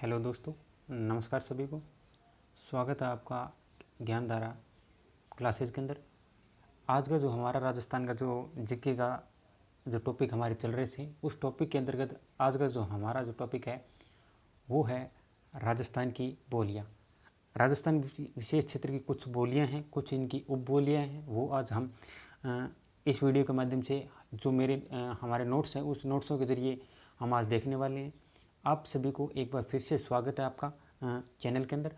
Hello दोस्तों, नमस्कार सभी को। स्वागत है आपका ज्ञान धारा क्लासेस के अंदर। आज का जो हमारा राजस्थान का जो जीके का जो टॉपिक हमारे चल रहे थे, उस टॉपिक के अंतर्गत आज का जो हमारा जो टॉपिक है वो है राजस्थान की बोलियाँ। राजस्थान विशेष क्षेत्र की कुछ बोलियाँ हैं, कुछ इनकी उपबोलियाँ हैं, वो आज हम इस वीडियो के माध्यम से जो हमारे नोट्स हैं उस नोट्सों के ज़रिए हम आज देखने वाले हैं। आप सभी को एक बार फिर से स्वागत है आपका चैनल के अंदर।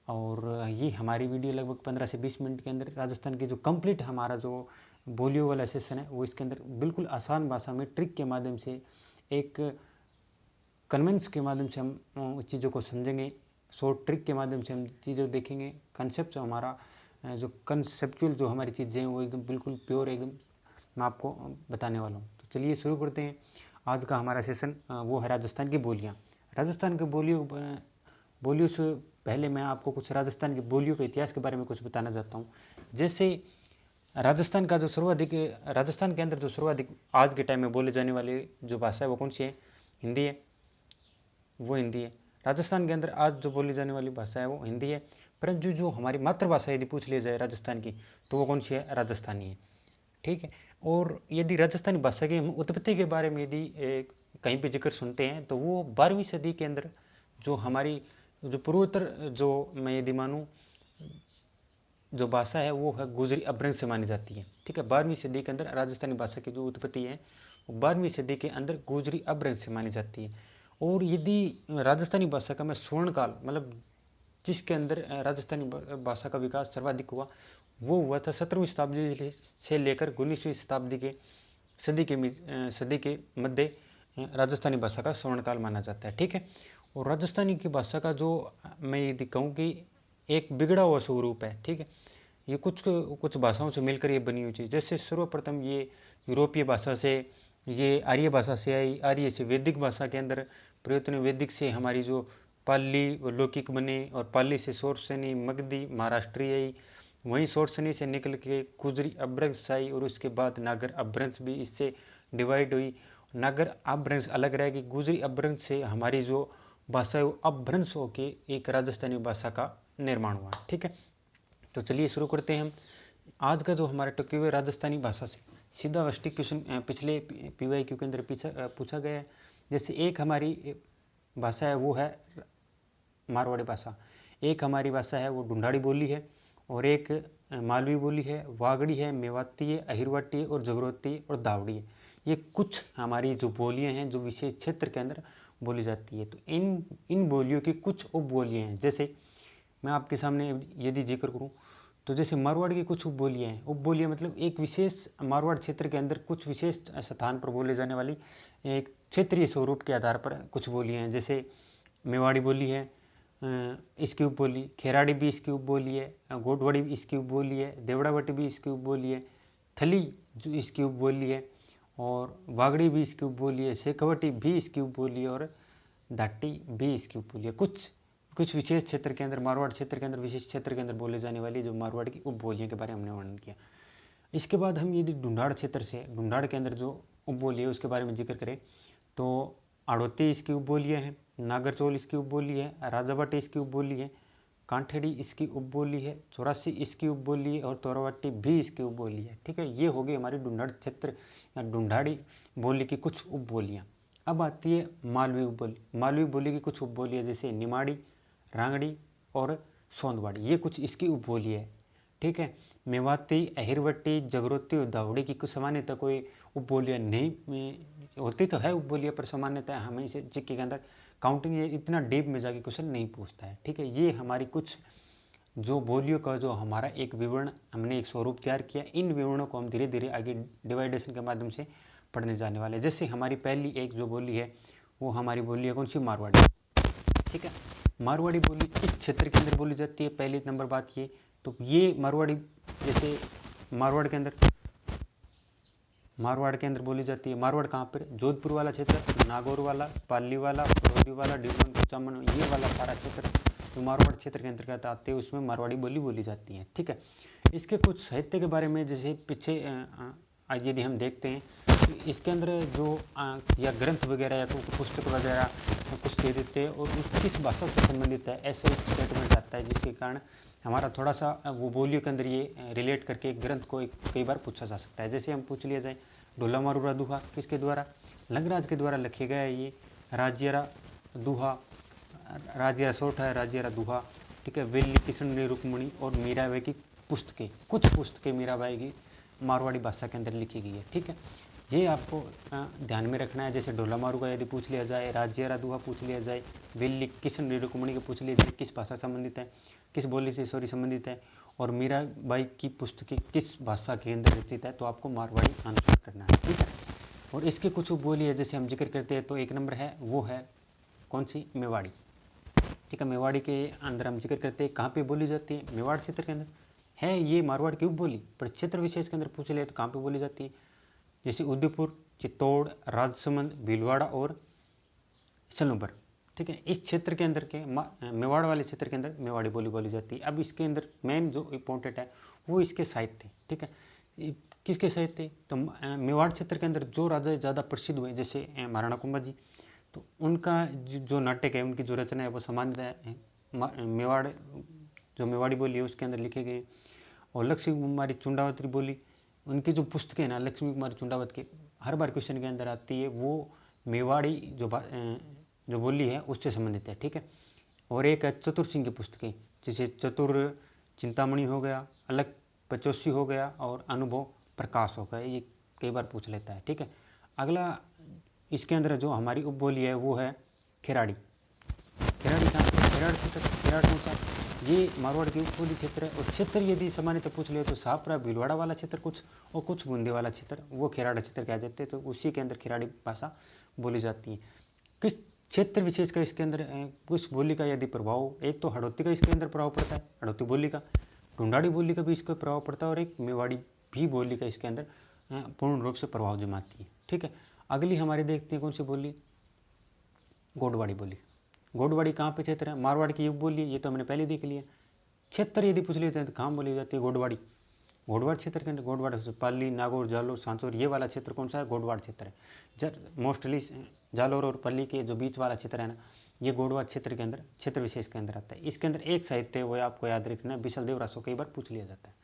और ये हमारी वीडियो लगभग 15 से 20 मिनट के अंदर राजस्थान की जो कंप्लीट हमारा जो बोलियों वाला सेशन है वो इसके अंदर बिल्कुल आसान भाषा में ट्रिक के माध्यम से, एक कन्वेंस के माध्यम से हम चीज़ों को समझेंगे। शॉर्ट ट्रिक के माध्यम से हम चीज़ें देखेंगे। कंसेप्ट हमारा जो कंसेप्चुअल जो हमारी चीज़ें हैं वो एकदम बिल्कुल प्योर एकदम मैं आपको बताने वाला हूँ। तो चलिए शुरू करते हैं। आज का हमारा सेशन वो है राजस्थान की बोलियाँ। राजस्थान की बोलियों से पहले मैं आपको कुछ राजस्थान की बोलियों के इतिहास के बारे में कुछ बताना चाहता हूँ। जैसे राजस्थान के अंदर जो सर्वाधिक आज के टाइम में बोले जाने वाली जो भाषा है वो कौन सी है? हिंदी है। वो हिंदी है। राजस्थान के अंदर आज जो बोली जाने वाली भाषा है वो हिंदी है। परंतु जो हमारी मातृभाषा यदि पूछ लिया जाए राजस्थान की, तो वो कौन सी है? राजस्थानी है। ठीक है। और यदि राजस्थानी भाषा की उत्पत्ति के बारे में यदि कहीं पे जिक्र सुनते हैं तो वो 12वीं सदी के अंदर जो हमारी जो पूर्वोत्तर जो मैं यदि मानूँ जो भाषा है वो है गुजरी अपभ्रंश से मानी जाती है। ठीक है। 12वीं सदी के अंदर राजस्थानी भाषा की जो उत्पत्ति है वो 12वीं सदी के अंदर गुजरी अपभ्रंश से मानी जाती है। और यदि राजस्थानी भाषा का मैं स्वर्णकाल मतलब जिसके अंदर राजस्थानी भाषा का विकास सर्वाधिक हुआ वो हुआ था 17वीं शताब्दी से लेकर 19वीं शताब्दी के सदी के मध्य राजस्थानी भाषा का स्वर्णकाल माना जाता है। ठीक है। और राजस्थानी की भाषा का जो मैं यदि कहूँ कि एक बिगड़ा हुआ स्वरूप है। ठीक है। ये कुछ भाषाओं से मिलकर ये बनी हुई चीज़। जैसे सर्वप्रथम ये यूरोपीय भाषा से, ये आर्य भाषा से आई, आर्य से वैदिक भाषा के अंदर प्रयत्न, वैदिक से हमारी जो पाली व लौकिक बने, और पाली से शोरसेनी मगधी महाराष्ट्रीय आई, वहीं शोरसेनी से निकल के गुजरी अपभ्रंश आई, और उसके बाद नागर अपभ्रंश भी इससे डिवाइड हुई। नागर अपभ्रंश अलग रहेगी, गुजरी अपभ्रंश से हमारी जो भाषा है वो अपभ्रंश होकर एक राजस्थानी भाषा का निर्माण हुआ। ठीक है। तो चलिए शुरू करते हैं हम। आज का जो हमारा टॉपिक है राजस्थानी भाषा से सीधा वस्टिक क्वेश्चन पिछले PYQ के अंदर पूछा गया है। जैसे एक हमारी भाषा है वो है मारवाड़ी भाषा, एक हमारी भाषा है वो ढूंढाड़ी बोली है, और एक मालवी बोली है, वागड़ी है, मेवाती है, अहिरवाटी है, और जगरोती है, और दावड़ी है। ये कुछ हमारी जो बोलियाँ हैं जो विशेष क्षेत्र के अंदर बोली जाती है। तो इन बोलियों की कुछ उपबोलियाँ हैं। जैसे मैं आपके सामने यदि जिक्र करूं तो जैसे मारवाड़ की कुछ उपबोलियाँ हैं। उपबोलियाँ मतलब एक विशेष मारवाड़ क्षेत्र के अंदर कुछ विशेष स्थान पर बोले जाने वाली एक क्षेत्रीय स्वरूप के आधार पर कुछ बोलियाँ हैं। जैसे मेवाड़ी बोली है, इसकी उपबोली, खेराड़ी भी इसकी उपबोली है, गोटवाड़ी भी इसकी उपबोली है, देवड़ावटी भी इसकी उपबोली है, थली जो इसकी उपबोली है, और वागड़ी भी इसकी उपबोली है, शेखवटी भी इसकी उपबोली है, और दाटी भी इसकी उपबोली है। कुछ विशेष क्षेत्र के अंदर, मारवाड़ क्षेत्र के अंदर, विशेष क्षेत्र के अंदर बोले जाने वाली जो मारवाड़ की उपबोलियों के बारे में हमने वर्णन किया। इसके बाद हम यदि ढूंढाड़ क्षेत्र से, ढूंढाड़ के अंदर जो उपबोली है उसके बारे में जिक्र करें तो आड़ोती इसकी उपबोलियाँ हैं, नागरचौल इसकी उपबोली है, राजाबाटी इसकी उपबोली है, कांठेड़ी इसकी उपबोली है, चौरासी इसकी उपबोली है, और तोरावाटी भी इसकी उपबोली है। ठीक है। ये हो गई हमारी ढूंढाड़ क्षेत्र या ढूंढाड़ी बोली की कुछ उपबोलियाँ। अब आती है मालवी उपबोली। मालवी बोली की कुछ उपबोलियाँ जैसे निमाड़ी, रांगड़ी और सोंदवाड़ी, ये कुछ इसकी उपबोली है। ठीक है। मेवाती, अहिरवटी, जगरोती और दावड़ी की कुछ सामान्यतः कोई उपबोलियाँ नहीं होती तो है उपबोलियाँ, पर सामान्यतः हमें इसे जीके के अंदर काउंटिंग ये इतना डीप में जाके क्वेश्चन नहीं पूछता है। ठीक है। ये हमारी कुछ जो बोलियों का जो हमारा एक विवरण, हमने एक स्वरूप तैयार किया। इन विवरणों को हम धीरे धीरे आगे डिवाइडेशन के माध्यम से पढ़ने जाने वाले। जैसे हमारी पहली एक जो बोली है वो हमारी बोली है कौन सी? मारवाड़ी। ठीक है। मारवाड़ी बोली इस क्षेत्र के अंदर बोली जाती है। पहली नंबर बात ये, तो ये मारवाड़ी जैसे मारवाड़ के अंदर बोली जाती है। मारवाड़ कहाँ पर? जोधपुर वाला क्षेत्र, नागौर वाला, पाली वाला, फरोदी वाला, डिडौन, कुचामन, ये वाला सारा क्षेत्र जो मारवाड़ क्षेत्र के अंतर्गत आते हैं उसमें मारवाड़ी बोली बोली जाती है। ठीक है। इसके कुछ साहित्य के बारे में, जैसे पीछे यदि हम देखते हैं तो इसके अंदर जो या ग्रंथ वगैरह या तो पुस्तक वगैरह कुछ दे देते हैं और किस भाषा से संबंधित है ऐसे एक स्टेटमेंट आता है, जिसके कारण हमारा थोड़ा सा वो बोलियों के अंदर ये रिलेट करके एक ग्रंथ को कई बार पूछा जा सकता है। जैसे हम पूछ लिया जाए ढोला मारूरा दुहा किसके द्वारा, लंगराज के द्वारा लिखे गया है ये राजियरा दुहा, राजियरा सोठा है राजियरा दुहा, ठीक है। वेली किशन ने रुक्मणी और मीराबाई की पुस्तकें, कुछ पुस्तकें मीराबाई की मारवाड़ी भाषा के अंदर लिखी गई है, ठीक है। ये आपको ध्यान में रखना है। जैसे ढोला मारूगा यदि पूछ लिया जाए, राजियरा दुहा पूछ लिया जाए, वेली किशन ने रुक्मणी को पूछ लिया जाए किस भाषा संबंधित है, किस बोली से संबंधित है, और मीराबाई की पुस्तकें किस भाषा के अंदर रचित है, तो आपको मारवाड़ी आंसर करना है, ठीक है। और इसके कुछ बोली है जैसे हम जिक्र करते हैं, तो एक नंबर है वो है कौन सी, मेवाड़ी, ठीक है। मेवाड़ी के अंदर हम जिक्र करते हैं कहाँ पे बोली जाती है, मेवाड़ क्षेत्र के अंदर है ये मारवाड़ की उपबोली, पर क्षेत्र विशेष के अंदर पूछ ले तो कहाँ पे बोली जाती है, जैसे उदयपुर, चित्तौड़, राजसमंद, भीलवाड़ा और सनोबर, ठीक है। इस क्षेत्र के अंदर के मेवाड़ वाले क्षेत्र के अंदर मेवाड़ी बोली बोली जाती है। अब इसके अंदर मेन जो इम्पोर्टेंट है वो इसके साहित्य, ठीक है। किसके साहित्य, तो मेवाड़ क्षेत्र के अंदर जो राजा ज़्यादा प्रसिद्ध हुए जैसे महाराणा कुंभा जी, तो उनका जो नाटक है, उनकी जो रचना है वो सामान्यतः मेवाड़ जो मेवाड़ी बोली है उसके अंदर लिखे गए। और लक्ष्मी कुमारी चुंडावती बोली, उनकी जो पुस्तकें ना लक्ष्मी कुमारी चुंडावत की हर बार क्वेश्चन के अंदर आती है, वो मेवाड़ी जो बोली है उससे संबंधित है, ठीक है। और एक है चतुर सिंह की पुस्तकें, जैसे चतुर चिंतामणि हो गया, अलग पचोसी हो गया और अनुभव प्रकाश हो गया, ये कई बार पूछ लेता है, ठीक है। अगला इसके अंदर जो हमारी उपबोली है वो है खेराड़ी। खेराड़ी कहाँ, खेराड़ क्षेत्र, खेराड़ कौन सा, ये मारवाड़ की उपबोली क्षेत्र है। और क्षेत्र यदि सामान्यतः पूछ ले तो सापरा भीलवाड़ा वाला क्षेत्र कुछ और कुछ बूंदे वाला क्षेत्र, वो खेराड़ा क्षेत्र कह देते हैं, तो उसी के अंदर खेराड़ी भाषा बोली जाती है। किस क्षेत्र विशेष का इसके अंदर कुछ बोली का यदि प्रभाव, एक तो हड़ौती का इसके अंदर प्रभाव पड़ता है, हड़ौती बोली का, ढूंढाड़ी बोली का भी इसका प्रभाव पड़ता है, और एक मेवाड़ी भी बोली का इसके अंदर पूर्ण रूप से प्रभाव जमाती है, ठीक है। अगली हमारी देखते हैं कौन सी बोली, गोडवाड़ी बोली। गोडवाड़ी कहाँ पे क्षेत्र है, मारवाड़ की युग बोली, ये तो हमने पहले देख लिया। क्षेत्र यदि पूछ लेते हैं तो कहाँ बोली जाती है, गोडवाड़ी, गोडवाड़ क्षेत्र के अंदर, गोडवाड़ पाली, नागौर, जालोर, सांचौर, ये वाला क्षेत्र कौन सा है, गोडवाड़ क्षेत्र है। मोस्टली जालोर और पल्ली के जो बीच वाला क्षेत्र है ना, ये गोडवाड़ क्षेत्र के अंदर, क्षेत्र विशेष के अंदर आता है। इसके अंदर एक साहित्य है वो आपको याद रखना है, बिसल देव रासो, कई बार पूछ लिया जाता है,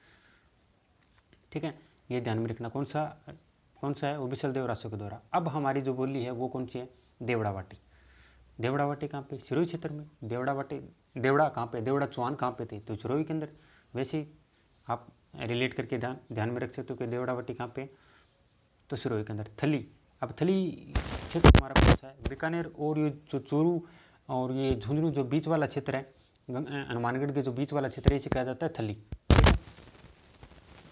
ठीक है। ये ध्यान में रखना कौन सा है, वो बिसल देव रासो के द्वारा। अब हमारी जो बोली है वो कौन सी है, देवड़ावाटी। देवड़ावाटी कहाँ पे, सिरोही क्षेत्र में। देवड़ावाटी, देवड़ा कहाँ पे, देवड़ा चौहान कहाँ पे थे, तो सिरोही के अंदर। वैसे ही आप रिलेट करके ध्यान में रख सकते हो कि देवड़ावाटी कहाँ पे, तो सिरोही के अंदर। थली, अब थली क्षेत्र हमारा कौन सा है, बीकानेर, और ये जो चूरू और ये झुंझुनू जो बीच वाला क्षेत्र है, हनुमानगढ़ के जो बीच वाला क्षेत्र है, इसे कहा जाता है थली।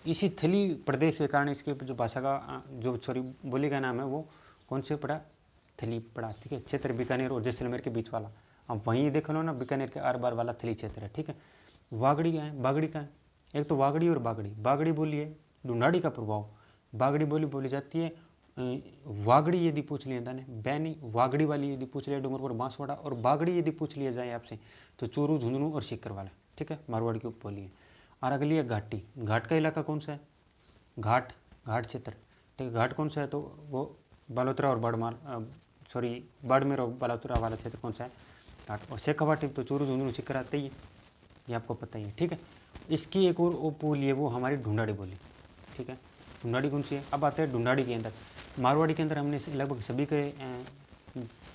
इसी थली प्रदेश के कारण इसके जो भाषा का जो बोली का नाम है वो कौन से पड़ा, थली पड़ा, ठीक है। क्षेत्र बीकानेर और जैसलमेर के बीच वाला, अब वहीं देख लो ना, बीकानेर के आर बार वाला थली क्षेत्र है, ठीक है। वागड़ी का है, बागड़ी का है, एक तो वागड़ी और बागड़ी। बागड़ी बोली है ढूंढाड़ी का प्रभाव, बागड़ी बोली जाती है। वागड़ी यदि पूछ लिया था बैनी, वागड़ी वाली यदि पूछ लिया डूंगरपुर बांसवाड़ा, और बागड़ी यदि पूछ लिया जाए आपसे तो चूरू, झुंझुनू और सीकर वाला, ठीक है, मारवाड़ की उपबोली है। और अगली है घाटी। घाट का इलाका कौन सा है, घाट क्षेत्र, ठीक है। घाट कौन सा है, तो वो बालोतरा और बाड़मेर और बालोतरा वाला क्षेत्र कौन सा है, घाट। और शेखावाटी तो चूरू, झुंझुनू, सीकर आते ही है, ये आपको पता ही है, ठीक है। इसकी एक और उपबोली है वो हमारी ढूंढाड़ी बोली, ठीक है। ढूंढाड़ी कौन सी है, अब आते हैं ढूंढाड़ी के अंदर। मारवाड़ी के अंदर हमने लगभग सभी के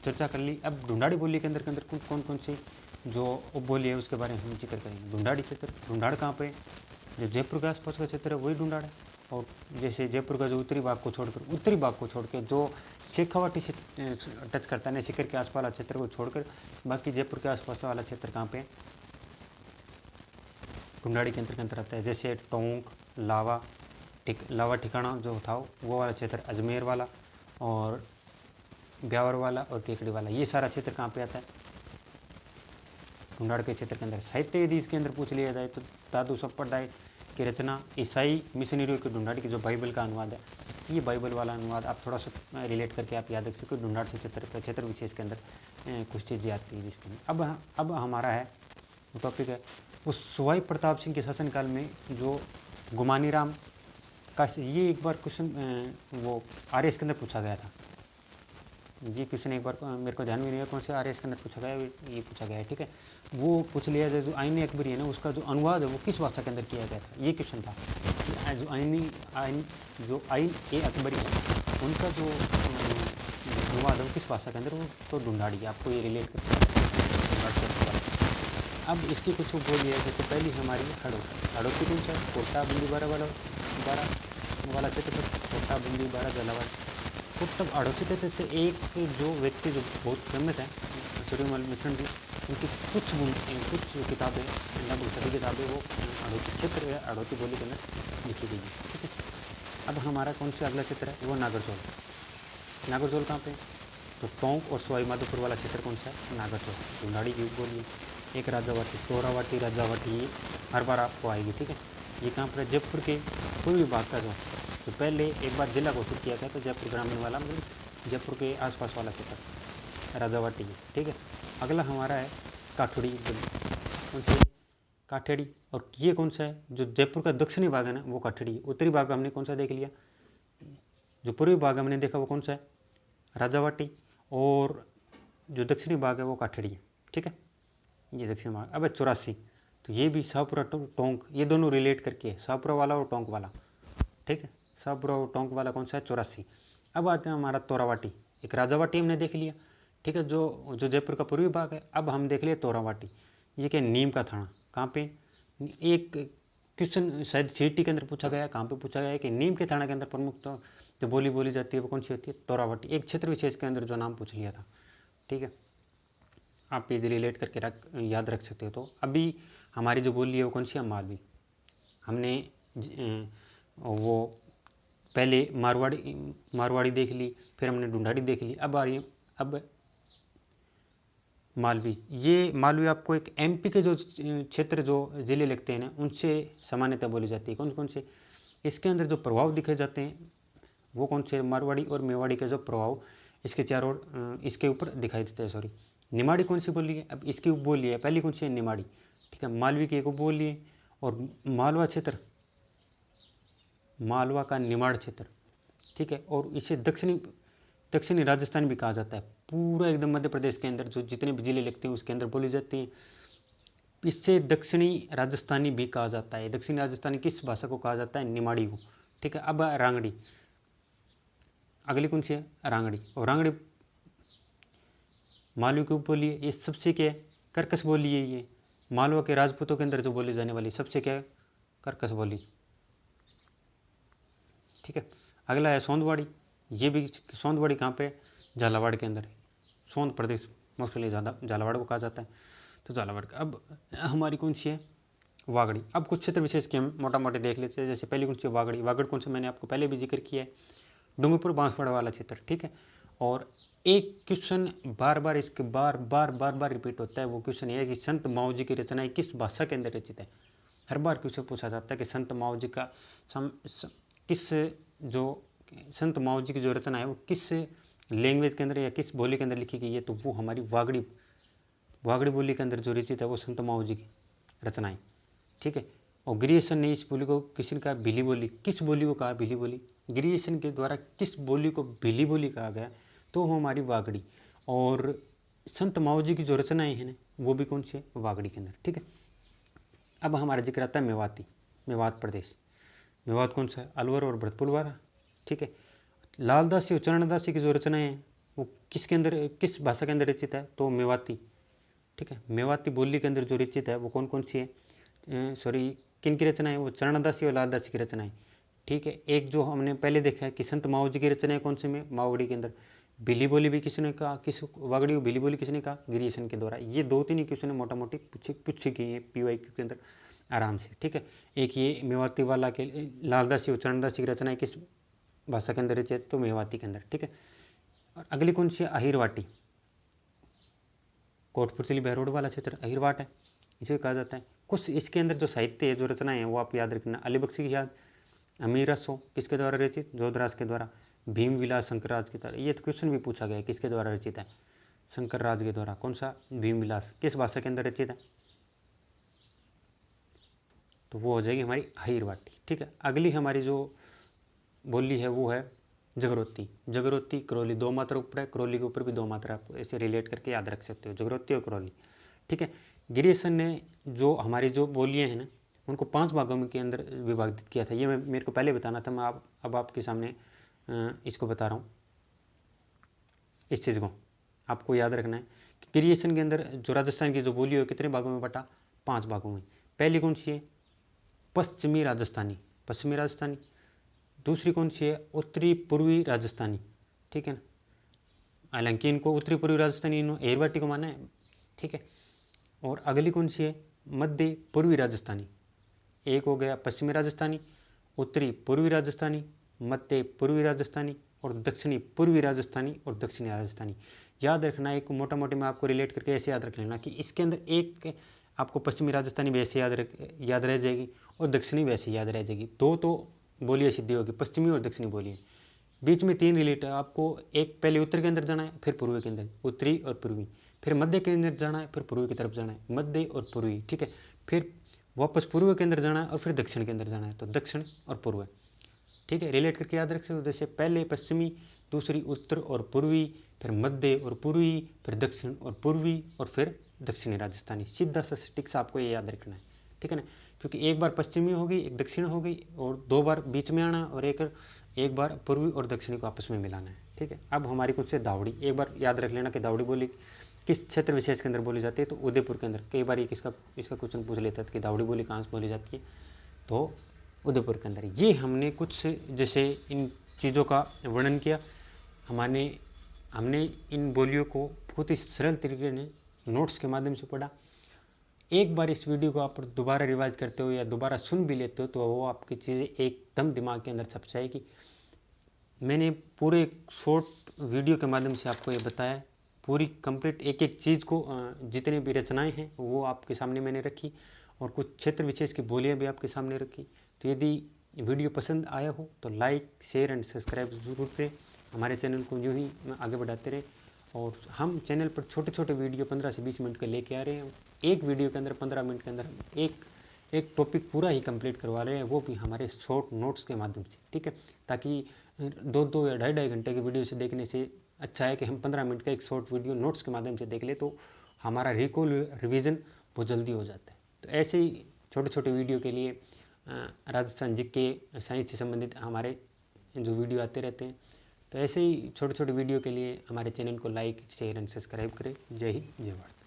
चर्चा कर ली। अब ढूंढाड़ी बोली के अंदर कौन सी जो उपबोली है उसके बारे में हम जिक्र करेंगे। ढूंढाड़ी क्षेत्र, ढूंढाड़ कहाँ पे, जो जयपुर के आसपास का क्षेत्र है वही ढूंढाड़ है। और जैसे जयपुर का जो उत्तरी भाग को छोड़ के जो शेखावाटी से टच करता है, सीकर के आसपास वाला क्षेत्र को छोड़कर बाकी जयपुर के आसपास वाला क्षेत्र कहाँ पे, ढूंढाड़ी के अंतर आता है। जैसे टोंक, लावा ठिकाना जो था वो वाला क्षेत्र, अजमेर वाला और ब्यावर वाला और केकड़ी वाला, ये सारा क्षेत्र कहाँ पे आता है, ढूंढाड़ के क्षेत्र के अंदर। साहित्य यदि इसके अंदर पूछ लिया जाए तो दादू संप्रदाय की रचना, ईसाई मिशनरियों के ढूंढाड़ की जो बाइबल का अनुवाद है, ये बाइबल वाला अनुवाद आप थोड़ा सा रिलेट करके आप याद रख सकते हो। ढूंढाड़ से क्षेत्र विशेष के अंदर कुछ चीज़ें आती है जिसके अंदर। अब हमारा है टॉपिक है वो सवाई प्रताप सिंह के शासनकाल में जो गुमानी राम ये एक बार क्वेश्चन वो आरएस के अंदर पूछा गया था। ये क्वेश्चन एक बार मेरे को ध्यान में नहीं है कौन से आरएस के अंदर पूछा गया है, ये पूछा गया है, ठीक है। वो पूछ लिया जाए जो आईन अकबरी है ना, उसका जो अनुवाद है वो किस भाषा के अंदर किया गया था, ये क्वेश्चन था। जो आईन ए अकबरी है उनका जो अनुवाद है वो किस भाषा के अंदर, वो तो ढूंढाड़ी, आपको ये रिलेट करते हैं। अब इसकी कुछ बोलिए, जैसे पहली हमारी हड़ौती कौन सा, कोटा बूंदी बारा वाला क्षेत्र, कोटा बूंदी बारा जलावाड़। तो तब हड़ौती क्षेत्र से एक जो व्यक्ति जो बहुत फेमस है सूर्यमल मिश्रण जी, उनकी कुछ किताबें, लगभग सभी किताबें वो हड़ौती क्षेत्र या हड़ौती बोली के अंदर लिखी गई है, ठीक है। अब हमारा कौन सा अगला क्षेत्र है, वो नागरचौल। नागरचौल कहाँ पे, तो टोंक और सवाई माधोपुर वाला क्षेत्र कौन सा है, नागरचौल। ढूंढाड़ी की बोलिए। एक राजावाटी, तोरावाटी, राजावाटी, ये हर बार आपको आएगी, ठीक है। ये कहाँ पर है, जयपुर के पूर्वी भाग का जो पहले एक बार जिला घोषित किया गया, तो जयपुर ग्रामीण वाला, मतलब जयपुर के आसपास वाला क्षेत्र राजावाटी, ठीक है। अगला हमारा है काठोड़ी, कौन सी, काठेड़ी। और ये कौन सा है, जो जयपुर का दक्षिणी भाग है ना वो काठेड़ी। उत्तरी भाग हमने कौन सा देख लिया, जो पूर्वी भाग हमने देखा वो कौन सा है, राजावाटी। और जो दक्षिणी भाग है वो काठेड़ी है, ठीक है। ये दक्षिण भाग। अब 84, तो ये भी शाहपुरा टोंक, ये दोनों रिलेट करके है, शाहपुरा वाला और टोंक वाला, ठीक है। शाहपुरा और टोंक वाला कौन सा है, 84। अब आते हैं हमारा तोरावाटी। एक राजावाटी हमने देख लिया, ठीक है, जो जयपुर का पूर्वी भाग है। अब हम देख लिए तोरावाटी। ये क्या, नीम का थाना, कहाँ पे, एक क्वेश्चन शायद सीटी के अंदर पूछा गया, कहाँ पे पूछा गया है कि नीम के थाना के अंदर प्रमुख तो जो बोली जाती है वो कौन सी होती है, तोरावाटी। एक क्षेत्र विशेष के अंदर जो नाम पूछ लिया था, ठीक है। आप ये रिलेट करके याद रख सकते हो। तो अभी हमारी जो बोली है वो कौन सी है, मालवी। हमने वो पहले मारवाड़ी देख ली, फिर हमने ढूंढाड़ी देख ली, अब आ रही है अब मालवी। ये मालवी आपको एक एमपी के जो क्षेत्र जो ज़िले लगते हैं ना उनसे सामान्यतः बोली जाती है। कौन कौन से इसके अंदर जो प्रभाव दिखे जाते हैं वो कौन से, मारवाड़ी और मेवाड़ी के जो प्रभाव इसके चारों ओर इसके ऊपर दिखाई देते हैं। सॉरी, निमाड़ी कौन सी बोली है, अब इसकी उपबोली है, पहली कौन सी है, निमाड़ी, ठीक है। मालवी की एक उपबोली है। और मालवा क्षेत्र, मालवा का निमाड़ क्षेत्र, ठीक है। और इसे दक्षिणी राजस्थान भी कहा जाता है। पूरा एकदम मध्य प्रदेश के अंदर जो जितने भी जिले लगते हैं उसके अंदर बोली जाती है। इससे दक्षिणी राजस्थानी भी कहा जाता है। दक्षिणी राजस्थानी किस भाषा को कहा जाता है, निमाड़ी को, ठीक है। अब रांगड़ी, अगली कौन सी है, रांगड़ी। और रांगड़ी मालवी की उपबोली है। ये सबसे क्या है, कर्कश बोली है। ये मालवा के राजपूतों के अंदर जो बोली जाने वाली सबसे क्या है, कर्कश बोली, ठीक है। अगला है सोंदवाड़ी। ये भी सोंदवाड़ी कहाँ पे, झालावाड़ के अंदर है। सोंद प्रदेश मोस्टली ज़्यादा झालावाड़ को कहा जाता है, तो झालावाड़ का। अब हमारी कौन सी है, वागड़ी। अब कुछ क्षेत्र विशेष की हम मोटा मोटी देख लेते हैं। जैसे पहली कौन सी है, वागड़ी। वागड़ कौन सा, मैंने आपको पहले भी जिक्र किया है, डूंगरपुर बांसवाड़ा वाला क्षेत्र, ठीक है। और एक क्वेश्चन बार बार इसके बार बार रिपीट होता है। वो क्वेश्चन ये है कि संत माओ जी की रचनाएं किस भाषा के अंदर रचित है। हर बार क्वेश्चन पूछा जाता है कि संत माओ जी का किस जो संत माओ जी की जो रचना है वो किस लैंग्वेज के अंदर या किस बोली के अंदर लिखी गई है, तो वो हमारी वागड़ी बोली के अंदर जो रचित है वो संत माओ जी की रचनाएं, ठीक है। और ग्रिएशन ने इस बोली को किसी ने कहा भिली बोली। किस बोली को कहा, भिली बोली। ग्रिएशन के द्वारा किस बोली को भिली बोली कहा गया, तो वो हमारी वागड़ी। और संत माओ जी की जो रचनाएं हैं ना वो भी कौन सी है, वागड़ी के अंदर, ठीक है। अब हमारा जिक्र आता है मेवाती, मेवात प्रदेश। मेवात कौन सा है, अलवर और भरतपुर वाला, ठीक है। लालदासी और चरणदासी की जो रचनाएं हैं वो किसके अंदर, किस भाषा के अंदर रचित है, तो मेवाती, ठीक है। मेवाती बोली के अंदर जो रचित है वो कौन कौन सी है, सॉरी किन की रचनाएं, वो चरणदासी और लालदासी की रचनाएं, ठीक है। एक जो हमने पहले देखा है कि संत माओ जी की रचनाएं कौन से में, माओगड़ी के अंदर। भिली बोली भी किसने कहा, किस वागड़ी को भिली बोली किसने कहा, ग्रिएशन के द्वारा। ये दो तीन ही क्वेश्चन मोटा मोटी पूछे गई है PYQ के अंदर आराम से, ठीक है। एक ये मेवाती वाला के लालदासी और चरणदासी की रचनाएं किस भाषा के अंदर रचित, तो मेवाती के अंदर, ठीक है। और अगली कौन सी है, अहिरवाटी। कोटपुतली बहरोड वाला क्षेत्र अहिरवाट है, इसे कहा जाता है। कुछ इसके अंदर जो साहित्य है, जो रचनाएं हैं वो आप याद रखना। अली बख्शी की याद, अमीर रसो किसके द्वारा रचित, जोधराज के द्वारा। भीम विलास शंकरराज के द्वारा। ये क्वेश्चन भी पूछा गया है किसके द्वारा रचित है, शंकरराज के द्वारा। कौन सा, भीम विलास, किस भाषा के अंदर रचित है, तो वो हो जाएगी हमारी अहिरवाटी, ठीक है। अगली हमारी जो बोली है वो है जगरोती। जगरोती करौली 2 मात्रा ऊपर है, करौली के ऊपर भी 2 मात्रा, आप ऐसे रिलेट करके याद रख सकते हो, जगरोती और करौली। ठीक है। गिरीशन ने जो हमारी जो बोलियाँ हैं ना उनको 5 भागों में के अंदर विभाजित किया था। ये मेरे को पहले बताना था, मैं अब आपके सामने इसको बता रहा हूँ। इस चीज़ को आपको याद रखना है कि क्रिएशन के अंदर जो राजस्थान की जो बोली है कितने भागों में बटा, 5 भागों में। पहली कौन सी है, पश्चिमी राजस्थानी, पश्चिमी राजस्थानी। दूसरी कौन सी है, उत्तरी पूर्वी राजस्थानी। ठीक है ना, हालांकि इनको उत्तरी पूर्वी राजस्थानी एयरवाटी को माना है। ठीक है। और अगली कौन सी है, मध्य पूर्वी राजस्थानी। एक हो गया पश्चिमी राजस्थानी, उत्तरी पूर्वी राजस्थानी, मध्य पूर्वी राजस्थानी और दक्षिणी पूर्वी राजस्थानी और दक्षिणी राजस्थानी। याद रखना, एक मोटा मोटी में आपको रिलेट करके ऐसे याद रख लेना कि इसके अंदर एक आपको पश्चिमी राजस्थानी वैसे याद रह जाएगी और दक्षिणी वैसे याद रह जाएगी। दो तो बोलियाँ सिद्धि होगी, पश्चिमी और दक्षिणी बोलियाँ। बीच में 3 रिलेट है आपको, एक पहले उत्तर के अंदर जाना है, फिर पूर्वी के अंदर, उत्तरी और पूर्वी, फिर मध्य के अंदर जाना है, फिर पूर्वी की तरफ जाना है, मध्य और पूर्वी। ठीक है। फिर वापस पूर्व के अंदर जाना है और फिर दक्षिण के अंदर जाना है, तो दक्षिण और पूर्व। ठीक है, रिलेट करके याद रख सकते हो, जैसे पहले पश्चिमी, दूसरी उत्तर और पूर्वी, फिर मध्य और पूर्वी, फिर दक्षिण और पूर्वी और फिर दक्षिणी राजस्थानी। सीधा सा स्टिक सा आपको ये याद रखना है। ठीक है ना, क्योंकि एक बार पश्चिमी होगी, एक दक्षिण होगी और 2 बार बीच में आना और एक बार पूर्वी और दक्षिणी को आपस में मिलाना है। ठीक है। अब हमारी कुछ से दावड़ी, एक बार याद रख लेना कि दावड़ी बोली किस क्षेत्र विशेष के अंदर बोली जाती है, तो उदयपुर के अंदर। कई बार ये इसका क्वेश्चन पूछ लेता है कि दावड़ी बोली कहाँ से बोली जाती है, तो उदयपुर के अंदर। ये हमने कुछ जैसे इन चीज़ों का वर्णन किया। हमने इन बोलियों को बहुत ही सरल तरीके से नोट्स के माध्यम से पढ़ा। एक बार इस वीडियो को आप दोबारा रिवाइज करते हो या दोबारा सुन भी लेते हो तो वो आपकी चीज़ें एकदम दिमाग के अंदर छप जाएगी। मैंने पूरे शॉर्ट वीडियो के माध्यम से आपको ये बताया, पूरी कंप्लीट एक एक चीज़ को, जितने भी रचनाएं हैं वो आपके सामने मैंने रखी और कुछ क्षेत्र विशेष की बोलियां भी आपके सामने रखी। तो यदि वीडियो पसंद आया हो तो लाइक, शेयर एंड सब्सक्राइब ज़रूर करें। हमारे चैनल को यूँ ही आगे बढ़ाते रहें। और हम चैनल पर छोटे छोटे वीडियो 15 से 20 मिनट के लेके आ रहे हैं। एक वीडियो के अंदर 15 मिनट के अंदर एक टॉपिक पूरा ही कंप्लीट करवा रहे हैं, वो भी हमारे शॉर्ट नोट्स के माध्यम से। ठीक है, ताकि 2 या 2.5 घंटे की वीडियो से देखने से अच्छा है कि हम 15 मिनट का एक शॉर्ट वीडियो नोट्स के माध्यम से देख ले, तो हमारा रिकॉल रिवीजन बहुत जल्दी हो जाता है। तो ऐसे ही छोटे छोटे वीडियो के लिए राजस्थान जीके साइंस से संबंधित हमारे जो वीडियो आते रहते हैं। तो ऐसे ही छोटे छोटे वीडियो के लिए हमारे चैनल को लाइक, शेयर एंड सब्सक्राइब करें। जय हिंद, जय भारत।